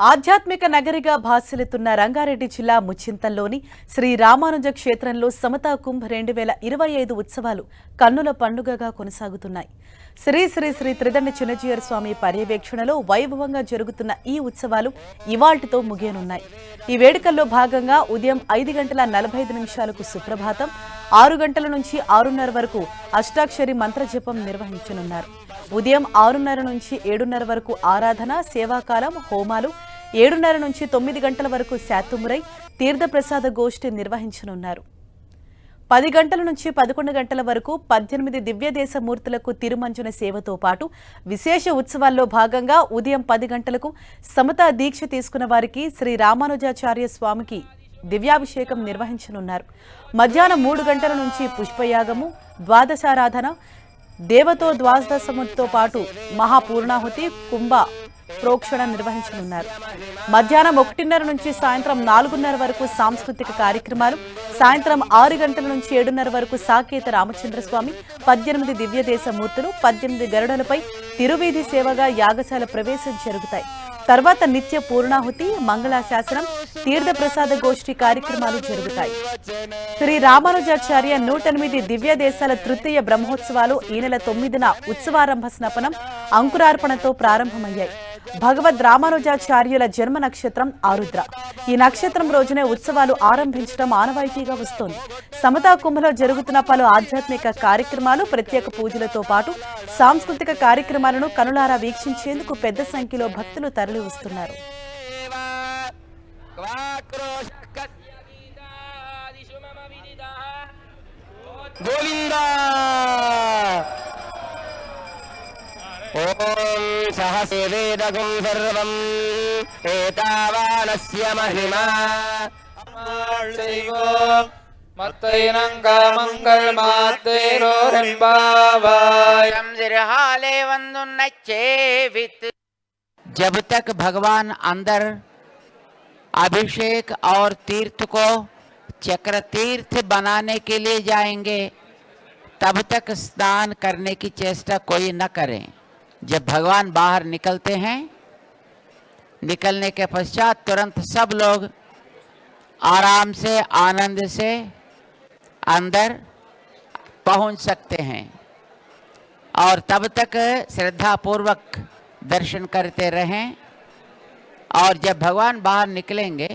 ఆధ్యాత్మిక నగరిగా భాసిల్లుతున్న రంగారెడ్డి జిల్లా ముచ్చింతల్లోని శ్రీ రామానుజ క్షేత్రంలో సమతా కుంభ్ 2025 ఉత్సవాలు కన్నుల పండుగగా కొనసాగుతున్నాయి. శ్రీ శ్రీ శ్రీ త్రిదండి చిన్నజీయర్ స్వామి పర్యవేక్షణలో వైభవంగా జరుగుతున్న ఈ ఉత్సవాలు ఇవాళ్టితో ముగియనున్నాయి. ఈ వేడుకల్లో భాగంగా ఉదయం 5:45 సుప్రభాతం, 6 గంటల నుంచి 6:30 వరకు అష్టాక్షరి మంత్రజపం నిర్వహించనున్నారు. ఉదయం 6:30 నుంచి 7:30 వరకు ఆరాధన, సేవాకాలం, హోమాలు, 7:30 నుంచి 9 గంటల వరకు శాతుమురై తీర్థప్రసాద గోష్ఠి నిర్వహించనున్నారు. 10 గంటల నుంచి 11 గంటల వరకు 18 దివ్యదేశ మూర్తులకు తిరుమంజన సేవతో పాటు విశేష ఉత్సవాల్లో భాగంగా ఉదయం 10 గంటలకు సమతా దీక్ష తీసుకున్న వారికి శ్రీ రామానుజాచార్య స్వామికి దివ్యాభిషేకం నిర్వహించనున్నారు. మధ్యాహ్నం 3 గంటల నుంచి పుష్పయాగము, ద్వాదశారాధన, దేవతో ద్వాదశముతో పాటు మహాపూర్ణాహుతి, కుంభ ప్రోక్షణ నిర్వహించనున్నారు. మధ్యాహ్నం 1:30 నుంచి సాయంత్రం 4:30 వరకు సాంస్కృతిక కార్యక్రమాలు, సాయంత్రం 6 గంటల నుంచి 7:30 వరకు సాకేత రామచంద్రస్వామి, 18 దివ్యదేశ మూర్తులు, 18 గరుడలపై తిరువీధి సేవగా యాగశాల ప్రవేశం జరుగుతాయి. తర్వాత నిత్య పూర్ణాహుతి, మంగళాశాసనం, తీర్థప్రసాద గోష్ఠి కార్యక్రమాలు జరుగుతాయి. శ్రీ రామానుజాచార్య 108 దివ్య దేశాల తృతీయ బ్రహ్మోత్సవాలు ఈ నెల 9న ఉత్సవారంభ స్నపనం, అంకురార్పణతో ప్రారంభమయ్యాయి. భగవద్ రామానుజాచార్యుల జన్మ నక్షత్రం ఆరుద్ర. ఈ నక్షత్రం రోజునే ఉత్సవాలు ఆరంభించడం ఆనవాయితీగా వస్తోంది. సమతా కుంభలో జరుగుతున్న పలు ఆధ్యాత్మిక కార్యక్రమాలు, ప్రత్యేక పూజలతో పాటు సాంస్కృతిక కార్యక్రమాలను కనులారా వీక్షించేందుకు పెద్ద సంఖ్యలో భక్తులు తరలి వస్తున్నారు. ఓం సహసేవేదగం సర్వం ఏతావానస్య మహిమా जब तक भगवान अंदर अभिषेक और तीर्थ को चक्र तीर्थ बनाने के लिए जाएंगे, तब तक स्नान करने की चेष्टा कोई न करें. जब भगवान बाहर निकलते हैं, निकलने के पश्चात तुरंत सब लोग आराम से, आनंद से अंदर पहुंच सकते हैं और तब तक श्रद्धा पूर्वक दर्शन करते रहें और जब भगवान बाहर निकलेंगे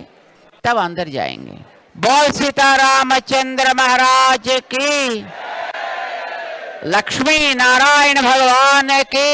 तब अंदर जाएंगे. बोल सीतारामचंद्र महाराज की, लक्ष्मी नारायण भगवान की.